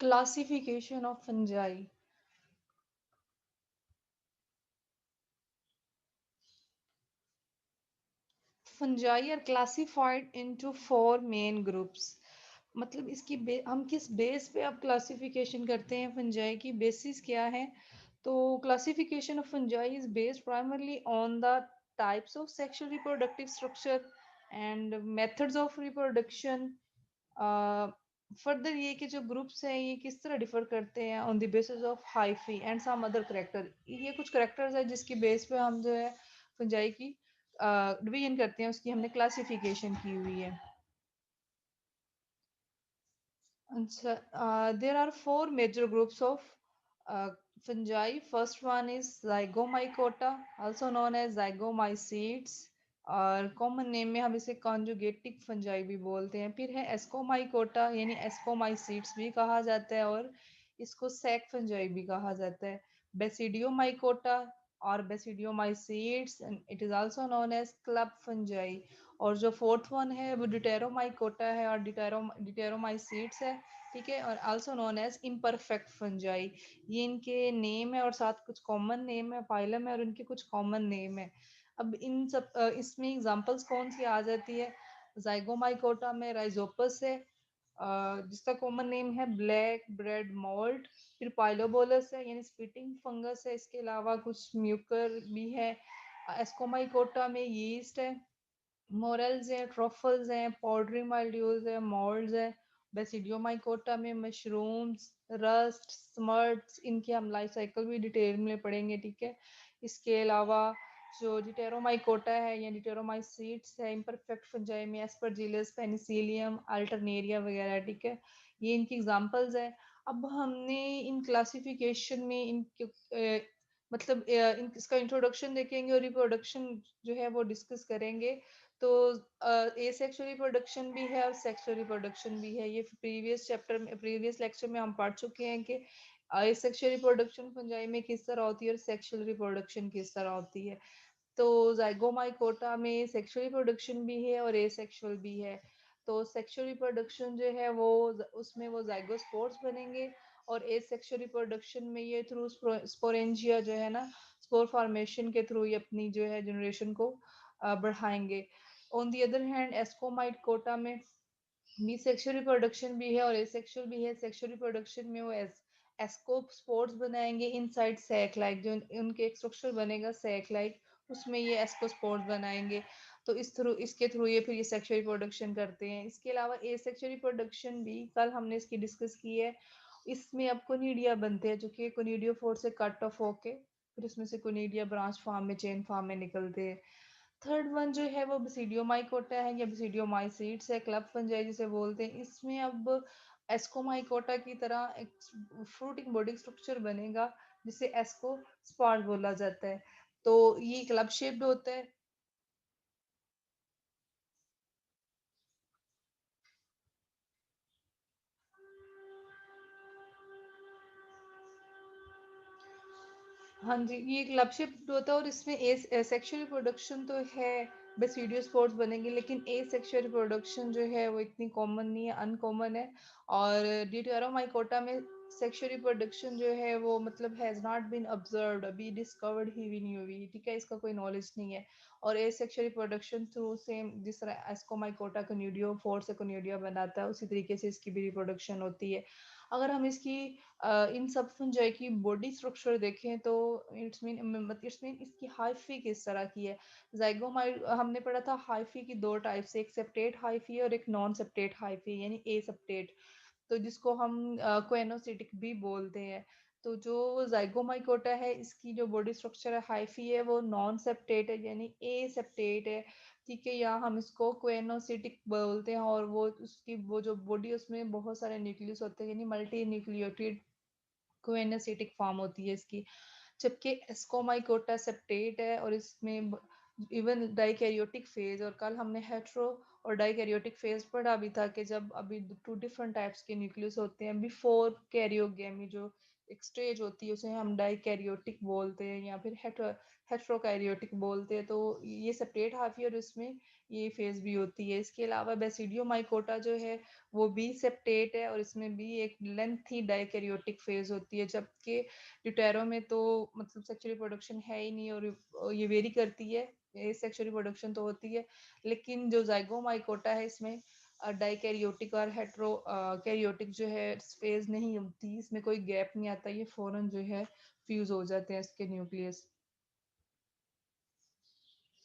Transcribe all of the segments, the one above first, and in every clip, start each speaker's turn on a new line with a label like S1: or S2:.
S1: Classification of fungi. Fungi are classified into four main groups. मतलब इसकी हम किस बेस पे अब क्लासिफिकेशन करते हैं फंजाई की बेसिस क्या है? तो classification of fungi is based primarily on the types of sexual reproductive structure and methods of reproduction. Further ये कि जो ग्रुप्स हैं ये किस तरह डिफर करते हैं on the basis of hyphae and some other character. ये कुछ करेक्टर्स है जिसकी बेस पे हम जो है फंजाई की डिवीजन करते हैं, उसकी हमने क्लासिफिकेशन की हुई है। अच्छा, there are four major groups of fungi. First one is Zygomycota, also known as Zygomycetes, और कॉमन नेम में हम इसे कॉन्जुगेटिक फंजाई भी बोलते हैं। फिर है एस्कोमाइकोटा यानी एस्कोमाइसीट्स भी कहा जाता है, और इसको सैक फंजाई भी कहा जाता है। बेसिडियोमाइकोटा और basidiomycetes, it is also known as club fungi. और जो फोर्थ वन है वो डिटेरोमाइकोटा है और डिटेरोमाइसीट्स है, ठीक है, और also known as imperfect fungi. ये इनके नेम है और साथ कुछ कॉमन नेम है, फाइलम है और इनके कुछ कॉमन नेम है। अब इन सब इसमें एग्जांपल्स कौन सी आ जाती है? जाइगोमाइकोटा में राइजोपस है, जिसका कॉमन नेम है ब्लैक ब्रेड मोल्ड। फिर पाइलोबोलस है यानी स्पिटिंग फंगस है, इसके अलावा कुछ म्यूकर भी है। एस्कोमाइकोटा में यीस्ट है, मोरल्स हैं, ट्रफल्स हैं, पाउडरी माइल्ड्यूज है, मोल्ड्स है। बेसिडियोमाइकोटा में मशरूम्स, रस्ट, स्मर्ट्स, इनके हम लाइफ साइकिल भी डिटेल में पढ़ेंगे, ठीक है। इसके अलावा जो डिटेरोमाइकोटा है या डिटेरोमाइसीट्स है इम्परफेक्ट फंजाई में एस्परजिलस, पेनिसिलियम, अल्टरनेरिया वगैरह, ठीक है। ये इनकी एग्जांपल्स है। अब हमने इन क्लासिफिकेशन में इनके मतलब इसका इंट्रोडक्शन देखेंगे और रिप्रोडक्शन जो है वो डिस्कस करेंगे। तो एसेक्सुअल रिप्रोडक्शन भी है और सेक्सुअल रिप्रोडक्शन भी है। ये प्रीवियस चैप्टर में, प्रीवियस लेक्चर में हम पढ़ चुके हैं कि एसेक्सुअल रिप्रोडक्शन फंजाई में किस तरह होती है और सेक्सुअल रिप्रोडक्शन किस तरह होती है। तो जाइगोमाइकोटा में सेक्सुअल रिप्रोडक्शन भी है और एसेक्सुअल भी है। तो सेक्सुअल रिप्रोडक्शन जो है वो उसमें वो जाइगोस्पोर्स बनेंगे, और एसेक्सुअल रिप्रोडक्शन में ये थ्रू स्पोरेंजिया जो है ना, स्पोर फॉर्मेशन के थ्रू ये अपनी जो है जनरेशन को बढ़ाएंगे। On the other hand Ascomycota में बी सेक्सुअल रिप्रोडक्शन भी है और एसेक्सुअल भी है। सेक्सुअल रिप्रोडक्शन में वो एस्कोप स्पोर्स बनाएंगे इनसाइड सैक लाइक, जो उनके एक स्ट्रक्चर बनेगा सैक लाइक, उसमें ये एस्कोस्पोर्स बनाएंगे। तो इसके थ्रू ये फिर ये सेक्सुअल रिप्रोडक्शन करते हैं। इसके अलावा ए सेक्सुअल रिप्रोडक्शन भी कल हमने इसकी डिस्कस की है। इसमें अब कोनिडिया बनते हैं जो कि कोनिडियोफोर से कट ऑफ होके फिर उसमें से कोनिडिया ब्रांच फॉर्म में, चेन फॉर्म में निकलते हैं। थर्ड वन जो है वो बेसिडियोमाइकोटा है या बेसिडियोमाइसीट्स है, क्लब फंजाई जिसे बोलते हैं। इसमें अब एस्कोमाइकोटा की तरह एक फ्रूटिंग बॉडी स्ट्रक्चर बनेगा जिसे एस्को स्पॉर बोला जाता है। तो ये क्लब शेप्ड होता है। हाँ जी, ये क्लब शिफ्ट होता है और इसमें ए सेक्सुअल रिप्रोडक्शन तो है, बेसिडियो स्पोर्स बनेंगे, लेकिन ए सेक्सुअल रिप्रोडक्शन जो है वो इतनी कॉमन नहीं है, अनकॉमन है। और ड्यूटेरोमाइकोटा में सेक्सुअल रिप्रोडक्शन जो है वो मतलब हैज नॉट बीन ऑब्जर्व्ड, अभी डिस्कवर्ड ही भी नहीं हुई, ठीक है, इसका कोई नॉलेज नहीं है। और ए सेक्सुअल रिप्रोडक्शन थ्रू सेम जिस तरह एस्कोमाइकोटा कोनिडियो फोर से कोनिडिया बनाता है उसी तरीके से इसकी भी रिप्रोडक्शन होती है। अगर हम इसकी इन सब फंजाई की बॉडी स्ट्रक्चर देखें तो इट्स मीन इसकी हाइफी किस तरह की है। जाइगोमाइड हमने पढ़ा था हाइफी की दो टाइप्स, एक सेप्टेट हाइफी और एक नॉन सेप्टेट हाइफी यानी ए सेप्टेट, तो जिसको हम क्वेनोसिटिक भी बोलते हैं। तो जो जाइगोमाइकोटा है इसकी जो बॉडी स्ट्रक्चर है हाइफी है वो नॉन सेप्टेट है यानी ए सेप्टेट है, ठीक है, या हम इसको क्वेनोसिटिक बोलते हैं। और वो उसकी वो जो बॉडी उसमें बहुत सारे न्यूक्लियस होते हैं यानी मल्टी न्यूक्लियोटिड क्वेनोसिटिक फॉर्म होती है इसकी। जबकि एस्कोमाइकोटा सेप्टेट है और इसमें इवन डाइकैरियोटिक फेज, और कल हमने हेट्रो और डाइकैरियोटिक फेज पढ़ा भी था कि जब अभी टू डिफरेंट टाइप्स के न्यूक्लियस होते हैं बिफोर कैरियोगेमी, जो एक स्टेज होती है उसे हम डाइकैरियोटिक बोलते हैं या फिर हेट्रोकैरियोटिक बोलते हैं। तो ये सेपरेट हाफी और इसमें ये फेज भी होती है। इसके अलावा बेसिडियो माइकोटा जो है वो बी सेप्टेट है और इसमें भी एक लेंथी डाइकैरियोटिक फेज होती है, जबकि ड्यूटेरो में तो मतलब सेक्सुअल रिप्रोडक्शन है ही नहीं और ये वेरी करती है, ये सेक्सुअल रिप्रोडक्शन तो होती है। लेकिन जो जाइगोमाइकोटा है इसमें डाइकैरियोटिक और हेटेरो कैरियोटिक जो है फेज नहीं होती, इसमें कोई गैप नहीं आता, ये फौरन जो है फ्यूज हो जाते हैं इसके न्यूक्लियस।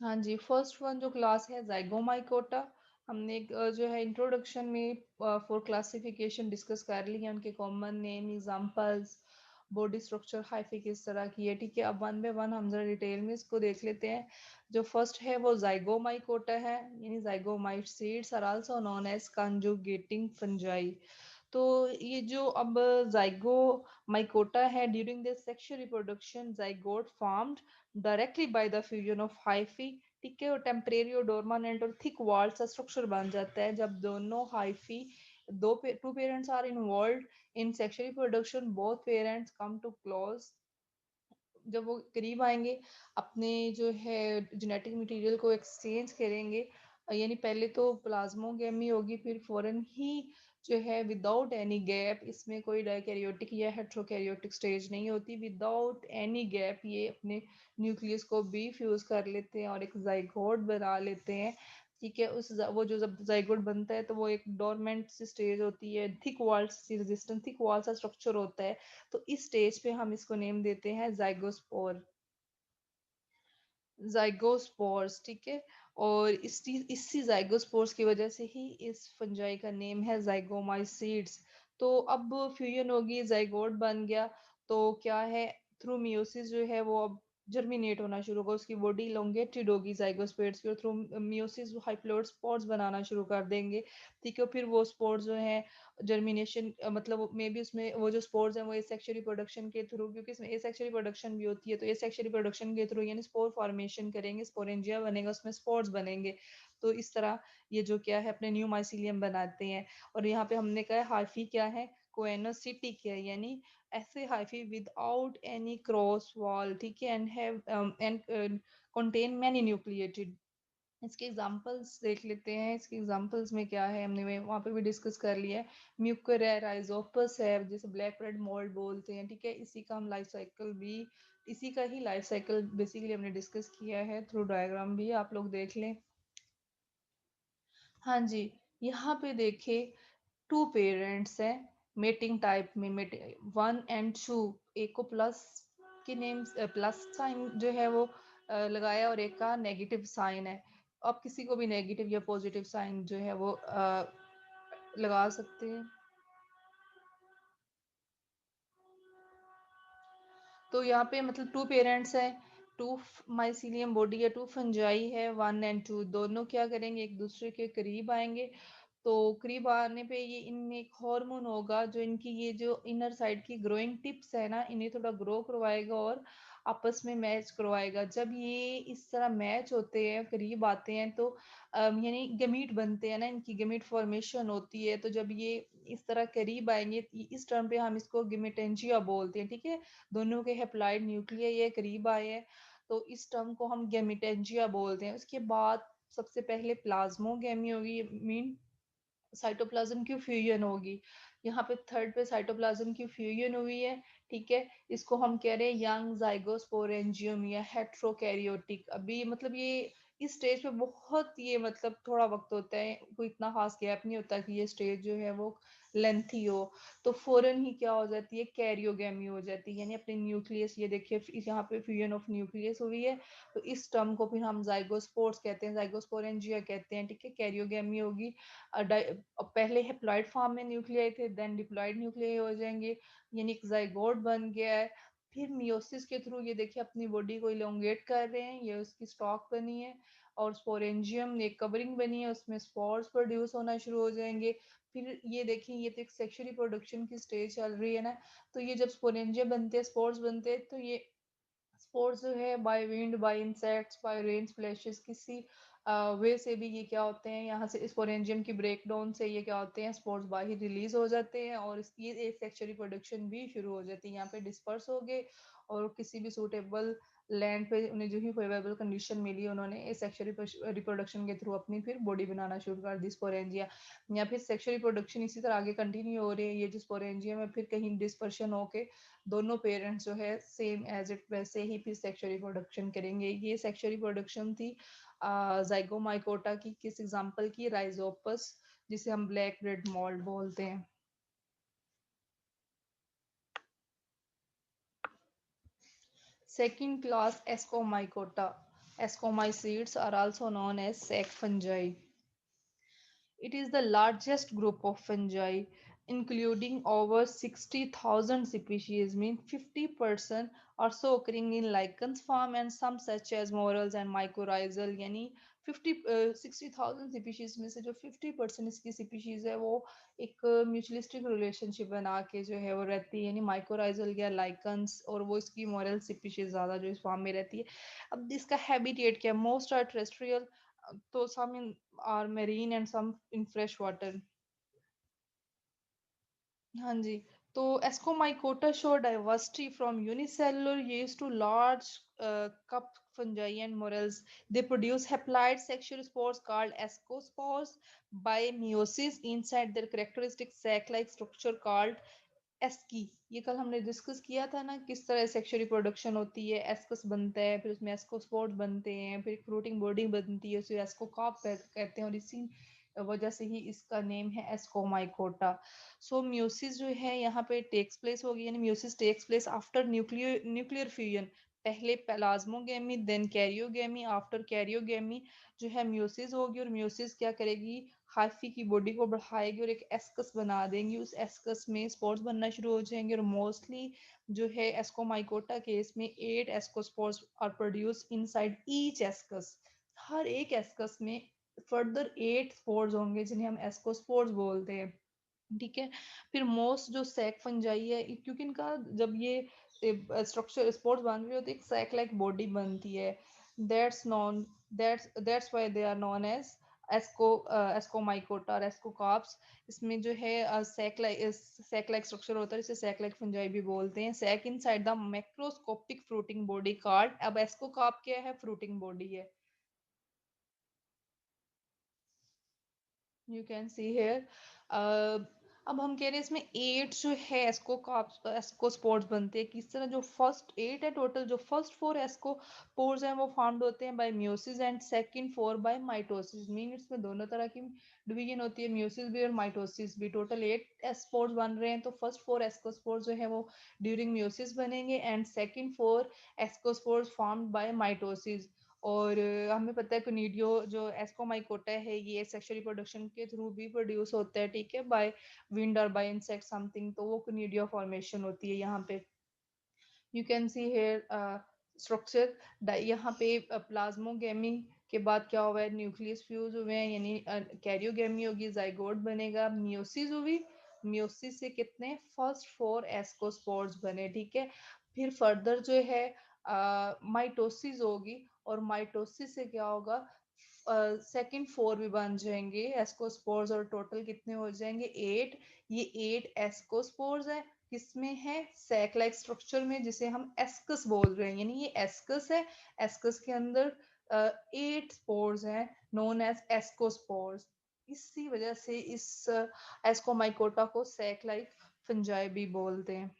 S1: हाँ जी, फर्स्ट वन जो क्लास है ज़ाइगोमाइकोटा। हमने एक जो है इंट्रोडक्शन में फोर क्लासिफिकेशन डिस्कस कर ली है, उनके common name, examples, body structure, hyphae किस तरह की है। ठीक है, अब वन बाय वन हम जरा डिटेल में इसको देख लेते हैं। जो फर्स्ट है वो ज़ाइगोमाइकोटा है, यानी zygomycetes are also known as conjugating fungi. तो ये जो अब जाइगोमाइकोटा है, during the sexual reproduction zygote formed directly by the fusion of hyphae. ठीक है, और टेम्परेरी और डोरमानेंट और थिक वॉल सा स्ट्रक्चर बन जाता है जब दोनों hyphae to parents are involve in sexual reproduction, both parents come to close. जब वो करीब आएंगे, अपने जो है जेनेटिक मटेरियल को एक्सचेंज करेंगे, यानी पहले तो प्लाज्मोगेमी होगी, फिर फौरन ही जो है विदाउट एनी गैप, इसमें कोई डाइकैरियोटिक या हेट्रोकैरियोटिक स्टेज नहीं होती, विदाउट एनी गैप ये अपने न्यूक्लियस को भी फ्यूज कर लेते हैं और एक जाइगोट बना लेते हैं। ठीक है, वो जो जब जाइगोट बनता है तो वो एक डोरमेंट सी स्टेज होती है, थिक वॉल सी रेजिस्टेंट थिक वॉल सा स्ट्रक्चर होता है। तो इस स्टेज पे हम इसको नेम देते हैं जाइगोस्पोर, जाइगोस्पोर्स। ठीक है, और इसी जाइगोस्पोर्स की वजह से ही इस फंजाई का नेम है जाइगोमाइसीड्स। तो अब फ्यूजन होगी, जाइगोट बन गया, तो क्या है, थ्रू मियोसिस जो है वो अब जर्मिनेट होना शुरू होगा, उसकी बॉडी इलोंगेटेड होगी जाइगोस्पोर्स की, और थ्रू मियोसिस हाइप्लोइड स्पोर्स बनाना शुरू कर देंगे। ठीक है, फिर वो स्पोर्स जो है जर्मिनेशन मतलब मे बी उसमें वो जो स्पोर्स हैं वो एसेक्सुअल रिप्रोडक्शन के थ्रू, क्योंकि इसमें एसेक्सुअल रिप्रोडक्शन भी होती है, तो एसेक्सुअल रिप्रोडक्शन के थ्रू यानी स्पोर फॉर्मेशन करेंगे, स्पोरेंजिया बनेगा, उसमें स्पोर्स बनेंगे। तो इस तरह ये जो क्या है अपने न्यू माइसिलियम बनाते हैं। और यहाँ पे हमने कहा हाइफी क्या है, कोएनोसिटिक है, यानी ऐसे hyphae without any cross wall. ठीक है, and have and contain many nucleated। इसके एग्जांपल्स देख लेते हैं, इसके एग्जांपल्स में क्या है हमने वहाँ पे भी डिस्कस कर लिया है। म्यूकर राइजोपस है, जैसे ब्लैक रेड मोल्ड बोलते हैं। ठीक है, इसी का हम लाइफ साइकिल भी, इसी का ही लाइफ साइकिल बेसिकली हमने डिस्कस किया है, थ्रू डायग्राम भी आप लोग देख लें। हाँ जी, यहाँ पे देखिए टू पेरेंट्स हैं मेटिंग टाइप में, वन एंड टू, एक को प्लस के नेम प्लस साइन जो है वो लगाया, और एक का नेगेटिव साइन है। आप किसी को भी नेगेटिव या पॉजिटिव साइन जो है वो लगा सकते हैं। तो यहाँ पे मतलब टू पेरेंट्स हैं, टू माइसीलियम बॉडी या टू फंजाई है, वन एंड टू, दोनों क्या करेंगे, एक दूसरे के करीब आएंगे। तो करीब आने पे ये इनमें एक हार्मोन होगा जो इनकी ये जो इनर साइड की ग्रोइंग टिप्स है ना, इन्हें थोड़ा ग्रो करवाएगा और आपस में मैच करवाएगा। जब ये इस तरह मैच होते हैं, करीब आते हैं, तो यानी गमीट बनते हैं ना, इनकी गमीट फॉर्मेशन होती है। तो जब ये इस तरह करीब आएंगे, इस टर्म पे हम इसको गिमेटेंजिया बोलते हैं। ठीक है, दोनों के हैप्लॉइड न्यूक्लियर ये करीब आए हैं, तो इस टर्म को हम गेमिटेंजिया बोलते हैं। उसके बाद सबसे पहले प्लाज्मोगेमी होगी, मीन साइटोप्लाज्म की फ्यूजन होगी। यहाँ पे थर्ड पे साइटोप्लाज्म की फ्यूजन हुई है। ठीक है, इसको हम कह रहे हैं यंग जाइगोस्पोरेंजियम या हेट्रोकैरियोटिक। अभी मतलब ये इस स्टेज पे बहुत ये मतलब थोड़ा वक्त होता है, कोई इतना खास गैप नहीं होता कि ये स्टेज जो है वो लेंथी हो। तो फौरन ही क्या हो जाती है, कैरियोगेमी हो जाती है, यानी अपने न्यूक्लियस, ये देखिए यहाँ पे फ्यूजन ऑफ न्यूक्लियस हुई है। तो इस टर्म को फिर हम जाइगोस्पोर्स कहते हैं, जाइगोस्पोरेंजिया कहते हैं। ठीक है, कैरियोगेमी होगी। पहले हैप्लॉइड फॉर्म में न्यूक्लियाई थे, देन डिप्लॉइड न्यूक्लियाई हो जाएंगे, यानी एक जाइगोट बन गया है। फिर मियोसिस के थ्रू ये देखिए अपनी बॉडी को इलोंगेट कर रहे हैं, ये उसकी स्टॉक बनी है, और स्पोरेंजियम एक कवरिंग बनी है, उसमें स्पोर्स प्रोड्यूस होना शुरू हो जाएंगे। फिर ये देखिए ये तो एक सेक्सुअल रिप्रोडक्शन की स्टेज चल रही है ना, तो ये जब स्पोरेंजियम बनते हैं, स्पोर्स बनते हैं, तो ये स्पोर्ट्स जो है by wind, by insects, by rain splashes, किसी वे से भी ये क्या होते हैं, यहाँ से स्पोरेंजियम की ब्रेकडाउन से ये क्या होते हैं, स्पोर्ट्स बाहर रिलीज हो जाते हैं, और ये सेक्सुअल रिप्रोडक्शन भी शुरू हो जाती है। यहाँ पे डिस्पर्स हो गए और किसी भी सूटेबल लैंड पे उन्हें जो ही फेवरेबल कंडीशन मिली, उन्होंने इस सेक्सुअल रिप्रोडक्शन के थ्रू अपनी फिर बॉडी बनाना शुरू कर दी स्पोरेंजिया, या फिर सेक्सुअल रिप्रोडक्शन इसी तरह आगे कंटिन्यू हो रही है, ये जो स्पोरेंजिया में फिर कहीं डिस्पर्शन होके दोनों पेरेंट्स जो है सेम एज इट वैसे ही फिर सेक्सुअल रिप्रोडक्शन करेंगे। ये सेक्सुअल रिप्रोडक्शन थी जाइगोमाइकोटा की, किस एग्जांपल की, राइजोपस, जिसे हम ब्लैक ब्रेड मोल्ड बोलते हैं। Second class Ascomycota. Ascomycetes are also known as sac fungi. It is the largest group of fungi, including over 60,000 species, mean 50% are so occurring in lichens form, and some such as morels and mycorrhizal, यानी 60,000 species में से जो 50% इसकी species है वो एक mutualistic relationship बना के जो है वो रहती है, यानी माइकोराइजल या लाइकन्स, और वो इसकी मोरल स्पीशीज ज्यादा जो इस फॉर्म में रहती है। अब इसका हैबिटेट क्या, मोस्ट आर टेरेस्ट्रियल, तो some in are marine and some in fresh water। हाँ जी। तो Ascomycota show diversity from unicellular yeast to large cup fungi and morels. They produce haploid sexual spores called ascospores by meiosis inside their characteristic sac-like structure called ASCII. ये कल हमने discuss किया था ना, किस तरह सेक्सुअल रिप्रोडक्शन होती है, एस्कस बनता है, फिर उसमें एस्कोस्पोर्स बनते हैं, फिर फ्रूटिंग बॉडी बनती है, उसे एस्कोकार्प कहते हैं, और इसी वजह से ही इसका नेम है एस्कोमाइकोटा। सो म्यूसिस जो है यहाँ पे टेक्स प्लेस होगी, यानी meiosis takes place after nuclear fusion. पहले plasmogamy then karyogamy, after karyogamy जो है म्यूसिस होगी, और म्यूसिस क्या करेगी, हाइफी की बॉडी को बढ़ाएगी और एक एस्कस बना देंगी, उस एस्कस में स्पोर्स बनना शुरू हो जाएंगे, और मोस्टली जो है एस्कोमाइकोटा केस में 8 ascospores are produce inside each ascus. हर एक एस्कस में फर्दर 8 स्पोर्स होंगे जिन्हें हम एस्कोस्पोर्स बोलते हैं। ठीक है। फिर मोस्ट जो सैक फंजाई है, क्योंकि इनका जब ये स्ट्रक्चर स्पोर्स बन रही होती है, एक सैक लाइक बॉडी बनती है। That's known that's why they are known as asco ascomycota और एस्कोकार्प्स। इसमें जो है सैक लाइक स्ट्रक्चर होता है, इसे सैक लाइक फंजाई भी बोलते हैं। Sac inside the macroscopic fruiting body called. अब एस्कोकार्प क्या है, फ्रूटिंग बॉडी है। You can see here. अब हम कह रहे हैं इसमें 8 जो है एस्को एस्को स्पोर्स बनते हैं, किस तरह, जो फर्स्ट 8 है टोटल, जो फर्स्ट 4 एस्को पोर्स हैं वो फॉर्म्ड होते हैं by meiosis and second 4 by mitosis. Mean इसमें दोनों तरह की डिवीजन होती है, म्यूसिस भी और माइटोसिस भी। टोटल 8 स्पोर्स बन रहे हैं, तो फर्स्ट 4 एस्कोस्पोर्स जो है वो ड्यूरिंग म्यूसिस बनेंगे, and second 4 ascospores formed by mitosis. और हमें पता है कोनिडियो जो एस्कोमाइकोटा है, ये सेक्सुअल रिप्रोडक्शन के थ्रू भी प्रोड्यूस होता है, ठीक है, बाय विंड और बाय इंसेक्ट समथिंग, तो वो कोनिडियो फॉर्मेशन होती है यहाँ पे। You can see here structure. यहाँ पे प्लाज्मोगेमी के बाद क्या हुआ है, न्यूक्लियस फ्यूज हुए हैं, यानी कैरियोगेमी होगी, जाइगोट बनेगा, मियोसिस हुई, मियोसिस से कितने फर्स्ट 4 एस्कोस्पोर्स बने, ठीक है। फिर फर्दर जो है माइटोसिस होगी, और माइटोसिस से क्या होगा, सेकंड 4 भी बन जाएंगे एस्कोस्पोर्स, और टोटल कितने हो जाएंगे 8। ये 8 एस्कोस्पोर्स है, किसमें है, सैक लाइक स्ट्रक्चर में, जिसे हम एस्कस बोल रहे हैं, यानी ये एस्कस है। एस्कस के अंदर 8 स्पोर्स हैं नोन एज एस्कोस्पोर्स। इसी वजह से इस एस्कोमाइकोटा को सैक लाइक फंजाई भी बोलते हैं।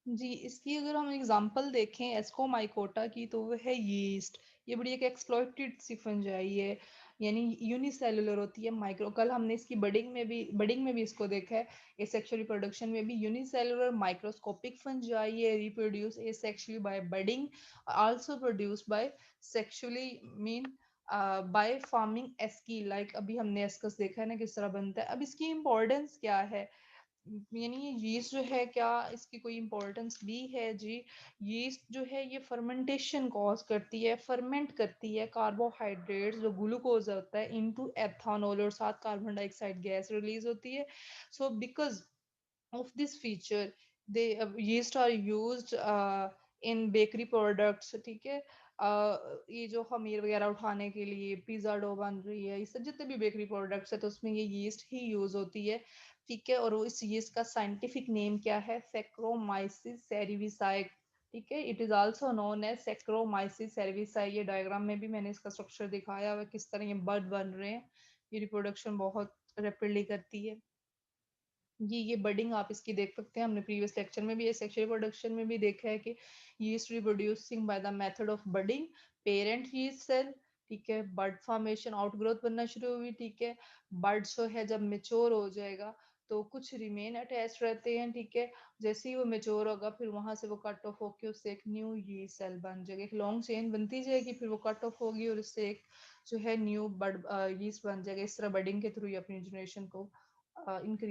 S1: जी, इसकी अगर हम एग्जांपल देखें एस्कोमाइकोटा की, तो वो है यीस्ट। ये बड़ी एक एक्सप्लॉइटेड सी फंजाई है, यानी यूनिसेलुलर होती है, माइक्रो। कल हमने इसकी बडिंग में भी इसको देखा है। एसेक्सुअल रिप्रोडक्शन में भी यूनिसेलुलर माइक्रोस्कोपिक फंजाई है, reproduce asexually by budding, also produced by sexually, mean by forming asci. Like अभी हमने एस्कस देखा है ना किस तरह बनता है। अब इसकी इंपॉर्टेंस क्या है, यानी ये यीस्ट जो है, क्या इसकी कोई इंपॉर्टेंस भी है जी। यीस्ट जो है ये फर्मेंटेशन कॉज करती है, फर्मेंट करती है कार्बोहाइड्रेट्स जो ग्लूकोज होता है इनटू एथानॉल, और साथ कार्बन डाइऑक्साइड गैस रिलीज होती है। So because of this feature they yeast are used in bakery products, ठीक है। ये जो खमीर वगैरह उठाने के लिए पिज्जा डो बन रही है, इससे जितने भी बेकरी प्रोडक्ट्स है तो उसमें ये यीस्ट ही यूज होती है, ठीक है। और वो इस यीस्ट का साइंटिफिक नेम क्या है, सेक्रोमाइसिस सेरिविसाई, ठीक है। It is also known as Saccharomyces cerevisiae. ये डायग्राम में भी मैंने इसका स्ट्रक्चर दिखाया हुआ है, किस तरह ये बड बन रहे हैं। ये रिप्रोडक्शन बहुत रैपिडली करती है। ये बडिंग आप इसकी देख सकते हैं, हमने प्रीवियस लेक्चर में भी ये सेक्सुअल रिप्रोडक्शन में भी देखा है कि yeast reproducing by the method of budding parent yeast cell. ठीक है, बड फॉर्मेशन, आउटग्रोथ बनना शुरू हुई। ठीक है, बड जो है जब मेच्योर हो जाएगा तो कुछ रिमेन अटैच रहते हैं। ठीक है, जैसे ही वो मेच्योर होगा फिर वहां से वो कट ऑफ होके उससे एक न्यू यीस्ट सेल बन जाएगी, एक लॉन्ग चेन बनती जाएगी, फिर वो कट ऑफ होगी और उससे एक जो है न्यू बड यीस्ट बन जाएगा। इस तरह बडिंग के थ्रू ही अपनी जनरेशन को इंक्रीज